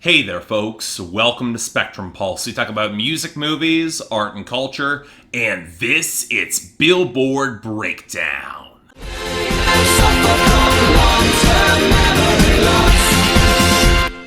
Hey there, folks. Welcome to Spectrum Pulse. We talk about music, movies, art, and culture, and it's Billboard Breakdown.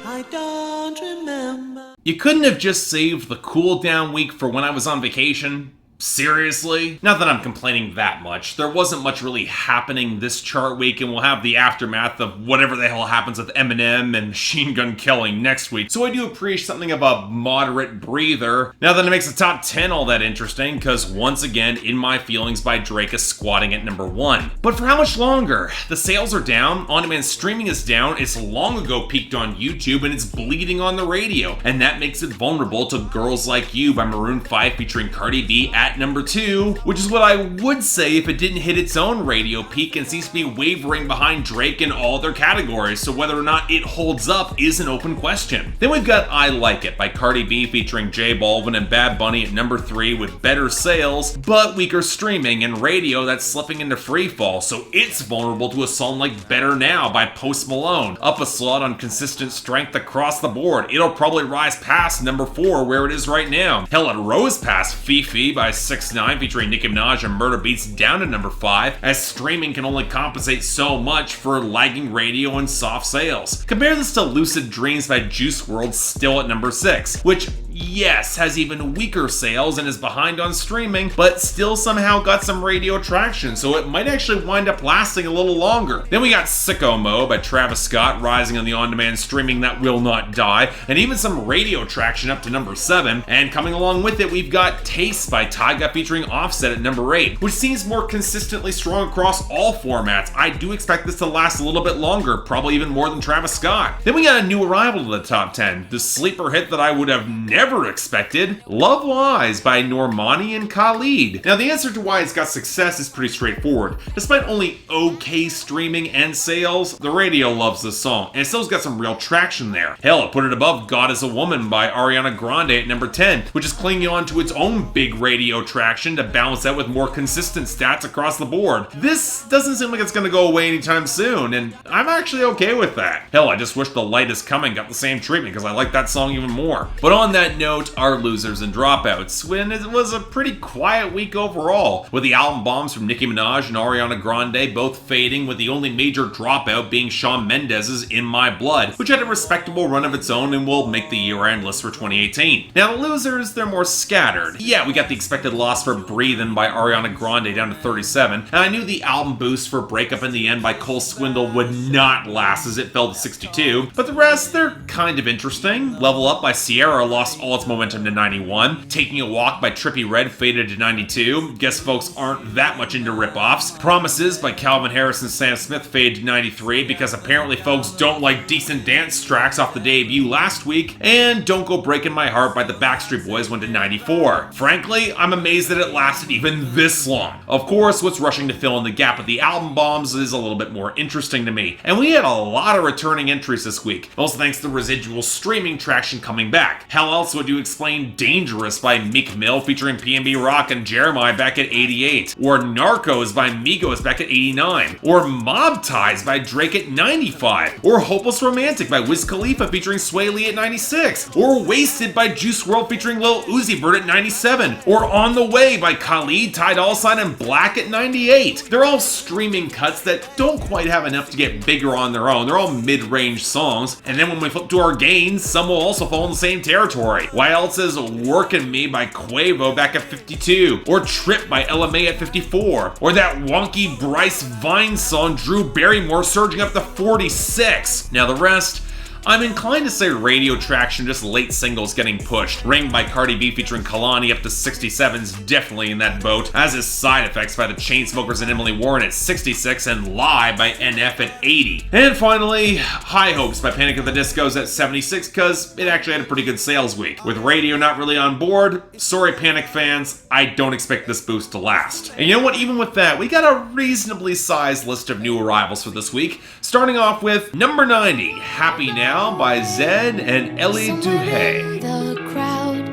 I don't remember. You couldn't have just saved the cool down week for when I was on vacation? Seriously? Not that I'm complaining that much. There wasn't much really happening this chart week, and we'll have the aftermath of whatever the hell happens with Eminem and Machine Gun Kelly next week. So I do appreciate something of a moderate breather. Now that it makes the top 10 all that interesting, because once again, In My Feelings by Drake is squatting at number 1. But for how much longer? The sales are down, on-demand streaming is down, it's long ago peaked on YouTube, and it's bleeding on the radio. And that makes it vulnerable to Girls Like You by Maroon 5 featuring Cardi B at number 2, which is what I would say if it didn't hit its own radio peak and seems to be wavering behind Drake in all their categories, so whether or not it holds up is an open question. Then we've got I Like It by Cardi B featuring J Balvin and Bad Bunny at number 3 with better sales, but weaker streaming and radio that's slipping into freefall, so it's vulnerable to a song like Better Now by Post Malone, up a slot on consistent strength across the board. It'll probably rise past number 4 where it is right now. Hell, it rose past Fifi by 6ix9ine featuring Nicki Minaj and Murder Beats down to number 5, as streaming can only compensate so much for lagging radio and soft sales. Compare this to Lucid Dreams by Juice WRLD still at number 6, which yes, has even weaker sales and is behind on streaming, but still somehow got some radio traction, so it might actually wind up lasting a little longer. Then we got Sicko Mode by Travis Scott rising on the on-demand streaming that will not die, and even some radio traction up to number 7, and coming along with it we've got Taste by Tyga featuring Offset at number 8, which seems more consistently strong across all formats. I do expect this to last a little bit longer, probably even more than Travis Scott. Then we got a new arrival to the top 10, the sleeper hit that I would have never expected, Love Lies by Normani and Khalid. Now the answer to why it's got success is pretty straightforward. Despite only okay streaming and sales, the radio loves this song, and it still's got some real traction there. Hell, it put it above God Is a Woman by Ariana Grande at number 10, which is clinging on to its own big radio traction to balance out with more consistent stats across the board. This doesn't seem like it's gonna go away anytime soon, and I'm actually okay with that. Hell, I just wish The Light Is Coming got the same treatment because I like that song even more. But on that note, our losers and dropouts, when it was a pretty quiet week overall, with the album bombs from Nicki Minaj and Ariana Grande both fading, with the only major dropout being Shawn Mendes's In My Blood, which had a respectable run of its own and will make the year-end list for 2018. Now the losers, they're more scattered. Yeah, we got the expected loss for Breathin' by Ariana Grande down to 37, and I knew the album boost for Breakup in the End by Cole Swindle would not last as it fell to 62, but the rest, they're kind of interesting. Level Up by Sierra lost all its momentum to 91. Taking a Walk by Trippie Redd faded to 92. Guess folks aren't that much into ripoffs. Promises by Calvin Harris and Sam Smith faded to 93 because apparently folks don't like decent dance tracks off the debut last week. And Don't Go Breaking My Heart by the Backstreet Boys went to 94. Frankly, I'm amazed that it lasted even this long. Of course, what's rushing to fill in the gap with the album bombs is a little bit more interesting to me. And we had a lot of returning entries this week, also thanks to residual streaming traction coming back. How else would you explain Dangerous by Meek Mill featuring PNB Rock and Jeremiah back at 88, or Narcos by Migos back at 89, or Mob Ties by Drake at 95, or Hopeless Romantic by Wiz Khalifa featuring Sway Lee at 96, or Wasted by Juice WRLD featuring Lil Uzi Vert at 97, or On the Way by Khalid, Ty Dolla $ign and Black at 98. They're all streaming cuts that don't quite have enough to get bigger on their own. They're all mid-range songs, and then when we flip to our gains, some will also fall in the same territory. Why else is Workin' Me by Quavo back at 52, or Trip by LMA at 54, or that wonky Bryce Vine song Drew Barrymore surging up to 46. Now the rest, I'm inclined to say radio traction, just late singles getting pushed. Ring by Cardi B featuring Kalani up to 67's definitely in that boat, as is Side Effects by the Chainsmokers and Emily Warren at 66, and Lie by NF at 80. And finally, High Hopes by Panic at the Disco's at 76, because it actually had a pretty good sales week. With radio not really on board, sorry Panic fans, I don't expect this boost to last. And you know what, even with that, we got a reasonably sized list of new arrivals for this week, starting off with number 90, Happy Now by Zedd and Elley Duhe. The crowd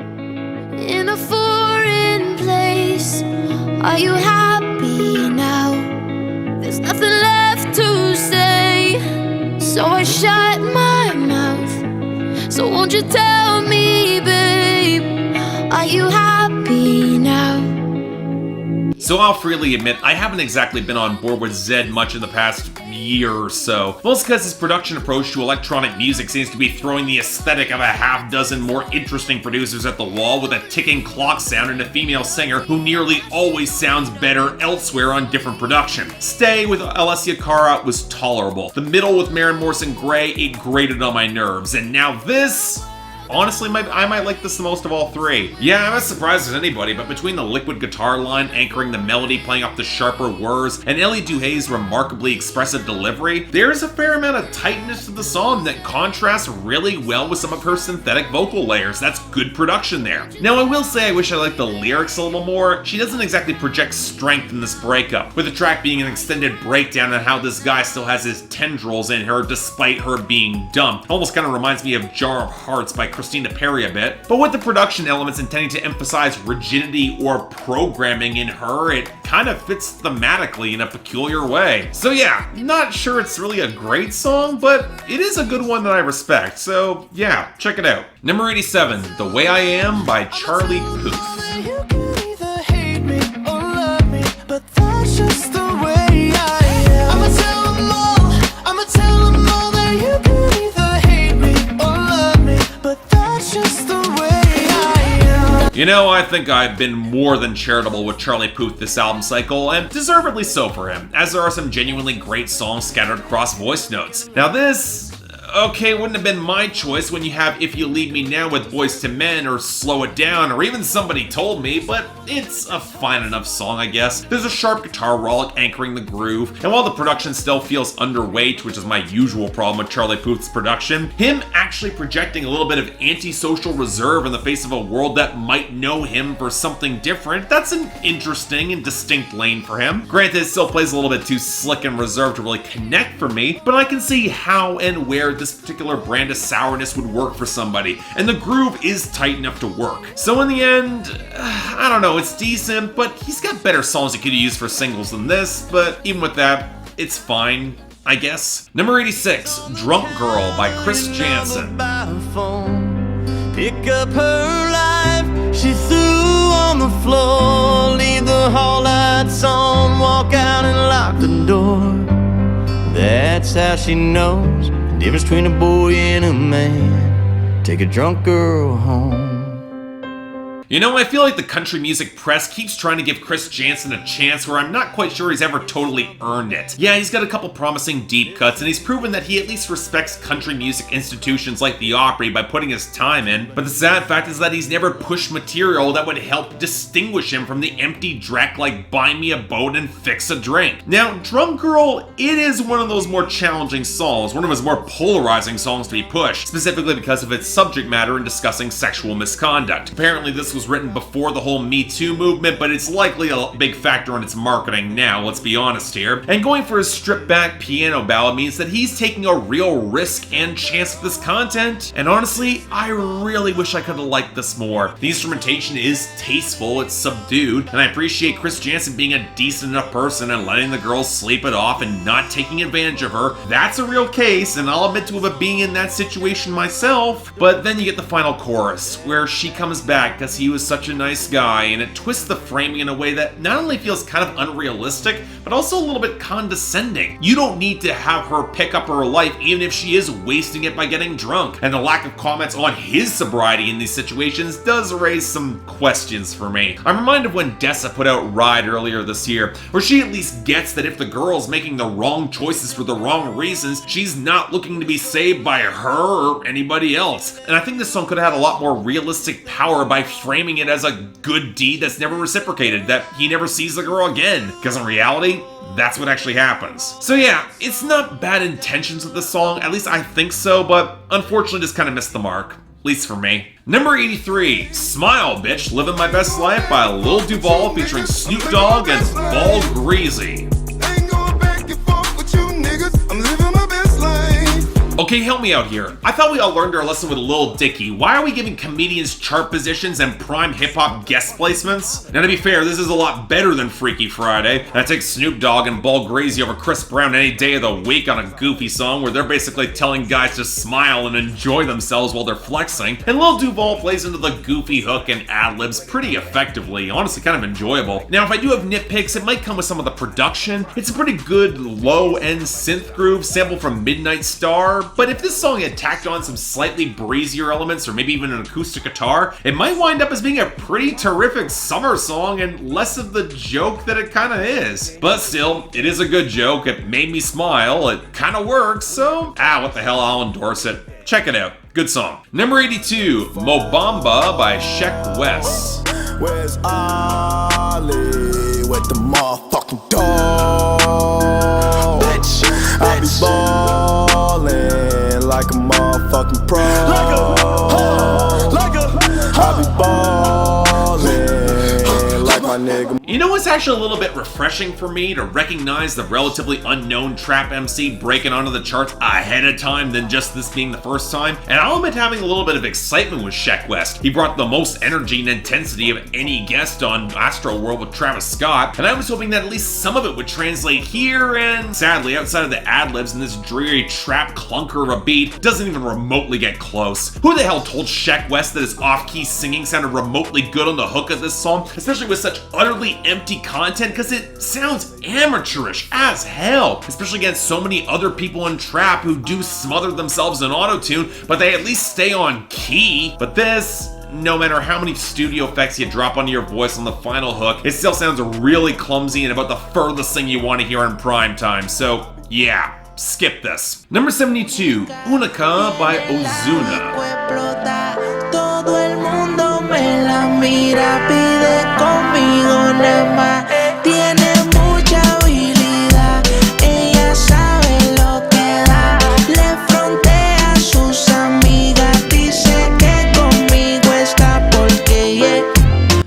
in a foreign place. Are you happy now? There's nothing left to say. So I shut my mouth So won't you tell me, babe, are you happy now? So I'll freely admit, I haven't exactly been on board with Zedd much in the past year or so. Mostly because his production approach to electronic music seems to be throwing the aesthetic of a half dozen more interesting producers at the wall with a ticking clock sound and a female singer who nearly always sounds better elsewhere on different production. Stay with Alessia Cara was tolerable. The middle with Maren Morrison Gray, it grated on my nerves. And now this... honestly, I might like this the most of all three. Yeah, I'm as surprised as anybody, but between the liquid guitar line anchoring the melody playing off the sharper whirs and Elley Duhe's remarkably expressive delivery, there's a fair amount of tightness to the song that contrasts really well with some of her synthetic vocal layers. That's good production there. Now, I will say I wish I liked the lyrics a little more. She doesn't exactly project strength in this breakup, with the track being an extended breakdown on how this guy still has his tendrils in her despite her being dumped. Almost kind of reminds me of Jar of Hearts by Christina Perry a bit, but with the production elements intending to emphasize rigidity or programming in her, it kind of fits thematically in a peculiar way. So yeah, not sure it's really a great song, but it is a good one that I respect, so yeah, check it out. Number 87, The Way I Am by Charlie Puth. You can either hate me or love me, but that's just the way I am. I'ma tell them all that you can either hate me or love me, but that's just the way I am. You know, I think I've been more than charitable with Charlie Puth this album cycle, and deservedly so for him, as there are some genuinely great songs scattered across voice notes. Now this... okay, wouldn't have been my choice when you have If You Leave Me Now with Boyz II Men, or Slow It Down, or even Somebody Told Me, but it's a fine enough song, I guess. There's a sharp guitar rollick anchoring the groove, and while the production still feels underweight, which is my usual problem with Charlie Puth's production, him actually projecting a little bit of antisocial reserve in the face of a world that might know him for something different, that's an interesting and distinct lane for him. Granted, it still plays a little bit too slick and reserved to really connect for me, but I can see how and where this particular brand of sourness would work for somebody, and the groove is tight enough to work. So in the end, I don't know, it's decent, but he's got better songs he could use for singles than this, but even with that, it's fine, I guess. Number 86, Drunk Girl by Chris Janson. Pick up her life, she threw on the floor, leave the hall lights on, walk out and lock the door. That's how she knows the difference between a boy and a man. Take a drunk girl home. You know, I feel like the country music press keeps trying to give Chris Janson a chance where I'm not quite sure he's ever totally earned it. Yeah, he's got a couple promising deep cuts, and he's proven that he at least respects country music institutions like the Opry by putting his time in, but the sad fact is that he's never pushed material that would help distinguish him from the empty dreck like Buy Me a Boat and Fix a Drink. Now, Drunk Girl, it is one of those more challenging songs, one of his more polarizing songs to be pushed, specifically because of its subject matter in discussing sexual misconduct. Apparently, this was written before the whole Me Too movement, but it's likely a big factor in its marketing now, let's be honest here. And going for a stripped-back piano ballad means that he's taking a real risk and chance with this content, and honestly, I really wish I could have liked this more. The instrumentation is tasteful, it's subdued, and I appreciate Chris Janson being a decent enough person and letting the girl sleep it off and not taking advantage of her. That's a real case, and I'll admit to it being in that situation myself, but then you get the final chorus, where she comes back because he was such a nice guy, and it twists the framing in a way that not only feels kind of unrealistic, but also a little bit condescending. You don't need to have her pick up her life even if she is wasting it by getting drunk, and the lack of comments on his sobriety in these situations does raise some questions for me. I'm reminded of when Dessa put out Ride earlier this year, where she at least gets that if the girl's making the wrong choices for the wrong reasons, she's not looking to be saved by her or anybody else. And I think this song could have had a lot more realistic power by framing it as a good deed that's never reciprocated, that he never sees the girl again, because in reality, that's what actually happens. So yeah, it's not bad intentions with this song, at least I think so, but unfortunately just kind of missed the mark. At least for me. Number 83, Smile Bitch, Living My Best Life by Lil Duval featuring Snoop Dogg and Bald Greezy. Okay, help me out here. I thought we all learned our lesson with Lil Dicky. Why are we giving comedians chart positions and prime hip-hop guest placements? Now to be fair, this is a lot better than Freaky Friday. I take Snoop Dogg and Greezy over Chris Brown any day of the week on a goofy song where they're basically telling guys to smile and enjoy themselves while they're flexing. And Lil Duval plays into the goofy hook and ad-libs pretty effectively, honestly kind of enjoyable. Now if I do have nitpicks, it might come with some of the production. It's a pretty good low-end synth groove sampled from Midnight Star, but if this song had tacked on some slightly breezier elements or maybe even an acoustic guitar, it might wind up as being a pretty terrific summer song and less of the joke that it kind of is. But still, it is a good joke. It made me smile. It kind of works, so what the hell, I'll endorse it. Check it out. Good song. Number 82, Moamba by Sheck West. Where's Ollie with the motherfucking dog? Bitch, I be ballin' like a motherfucking pro. I be ballin' like my nigga. You know what's actually a little bit refreshing for me to recognize the relatively unknown trap MC breaking onto the charts ahead of time than just this being the first time? And I'll admit having a little bit of excitement with Sheck West. He brought the most energy and intensity of any guest on Astroworld with Travis Scott, and I was hoping that at least some of it would translate here, and sadly, outside of the ad-libs and this dreary trap clunker of a beat, doesn't even remotely get close. Who the hell told Sheck West that his off-key singing sounded remotely good on the hook of this song, especially with such utterly empty content, because it sounds amateurish as hell, especially against so many other people in trap who do smother themselves in auto-tune, but they at least stay on key. But this, no matter how many studio effects you drop onto your voice on the final hook, it still sounds really clumsy and about the furthest thing you want to hear in prime time, so yeah, skip this. Number 72, Unica by Ozuna. Mira, pide conmigo nada más. Tiene mucha habilidad, ella sabe lo que da. Le frontea a sus amigas, dice que conmigo está porque yeah.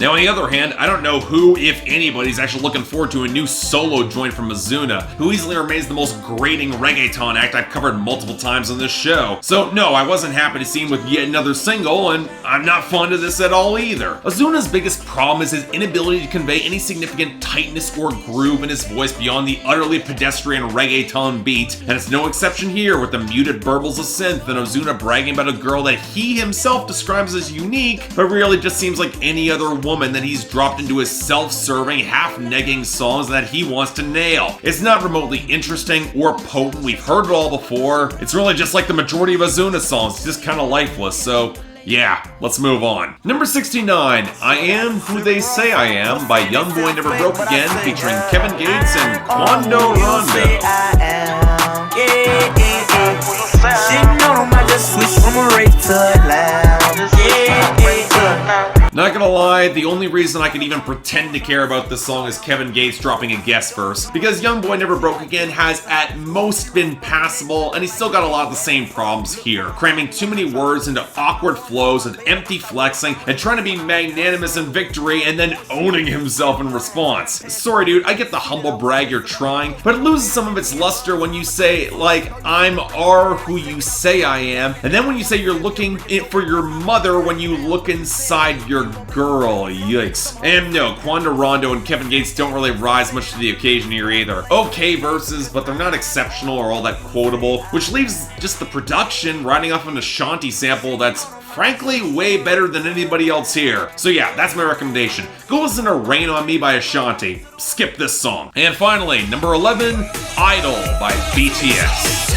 Now on the other hand, I don't know who, if anybody's actually looking forward to a new solo joint from Ozuna, who easily remains the most grating reggaeton act I've covered multiple times on this show. So no, I wasn't happy to see him with yet another single, and I'm not fond of this at all either. Ozuna's biggest problem is his inability to convey any significant tightness or groove in his voice beyond the utterly pedestrian reggaeton beat, and it's no exception here with the muted burbles of synth and Ozuna bragging about a girl that he himself describes as unique, but really just seems like any other woman that he's dropped into his self-serving, half-negging songs that he wants to nail. It's not remotely interesting or potent, we've heard it all before. It's really just like the majority of Ozuna songs, just kind of lifeless, so yeah, let's move on. Number 69, I Am Who They Say I Am by Youngboy Never Broke Again, featuring Kevin Gates and Quando Rondo. Not gonna lie, the only reason I can even pretend to care about this song is Kevin Gates dropping a guest verse, because Youngboy Never Broke Again has at most been passable, and he's still got a lot of the same problems here, cramming too many words into awkward flows and empty flexing, and trying to be magnanimous in victory and then owning himself in response. Sorry dude, I get the humble brag you're trying, but it loses some of its luster when you say, like, I'm who you say I am, and then when you say you're looking for your mother when you look inside your girl, yikes. And no, Quando Rondo and Kevin Gates don't really rise much to the occasion here either. Okay verses, but they're not exceptional or all that quotable, which leaves just the production riding off an Ashanti sample that's frankly way better than anybody else here. So yeah, that's my recommendation. Go listen to Rain on Me by Ashanti. Skip this song. And finally, number 11, Idol by BTS.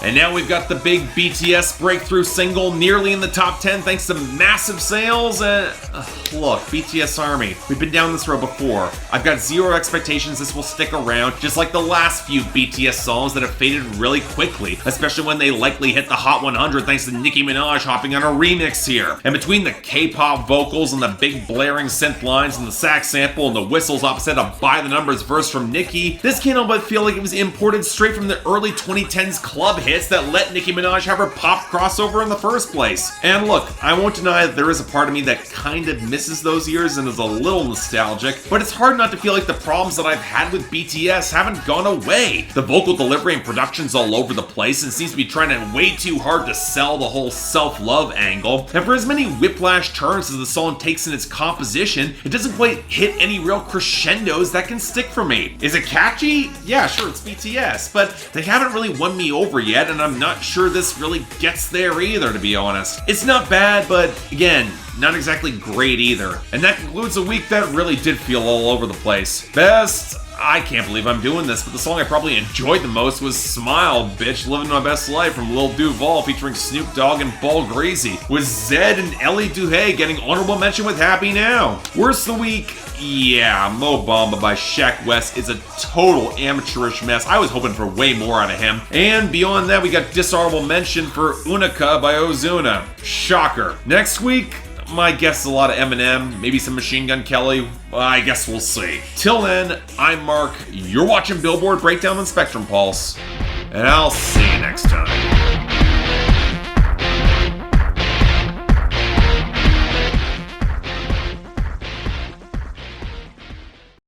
And now we've got the big BTS breakthrough single nearly in the top 10 thanks to massive sales. Look, BTS Army, we've been down this road before. I've got zero expectations this will stick around, just like the last few BTS songs that have faded really quickly, especially when they likely hit the Hot 100 thanks to Nicki Minaj hopping on a remix here. And between the K-pop vocals and the big blaring synth lines and the sax sample and the whistles opposite a By the Numbers verse from Nicki, this can't help but feel like it was imported straight from the early 2010s club hits that that let Nicki Minaj have her pop crossover in the first place. And look, I won't deny that there is a part of me that kind of misses those years and is a little nostalgic, but it's hard not to feel like the problems that I've had with BTS haven't gone away. The vocal delivery and production's all over the place and seems to be trying way too hard to sell the whole self-love angle. And for as many whiplash turns as the song takes in its composition, it doesn't quite hit any real crescendos that can stick for me. Is it catchy? Yeah, sure, it's BTS, but they haven't really won me over yet, and I'm not sure this really gets there either, to be honest. It's not bad, but again, not exactly great either. And that concludes a week that really did feel all over the place. Best... I can't believe I'm doing this, but the song I probably enjoyed the most was Smile, Bitch, Living My Best Life from Lil Duval featuring Snoop Dogg and Greezy, with Zedd and Elley Duhe getting honorable mention with Happy Now. Worst of the week? Yeah, Moamba by Sheck West is a total amateurish mess. I was hoping for way more out of him. And beyond that, we got dishonorable mention for Unica by Ozuna. Shocker. Next week, my guess is a lot of Eminem, maybe some Machine Gun Kelly. I guess we'll see. Till then, I'm Mark. You're watching Billboard Breakdown on Spectrum Pulse. And I'll see you next time.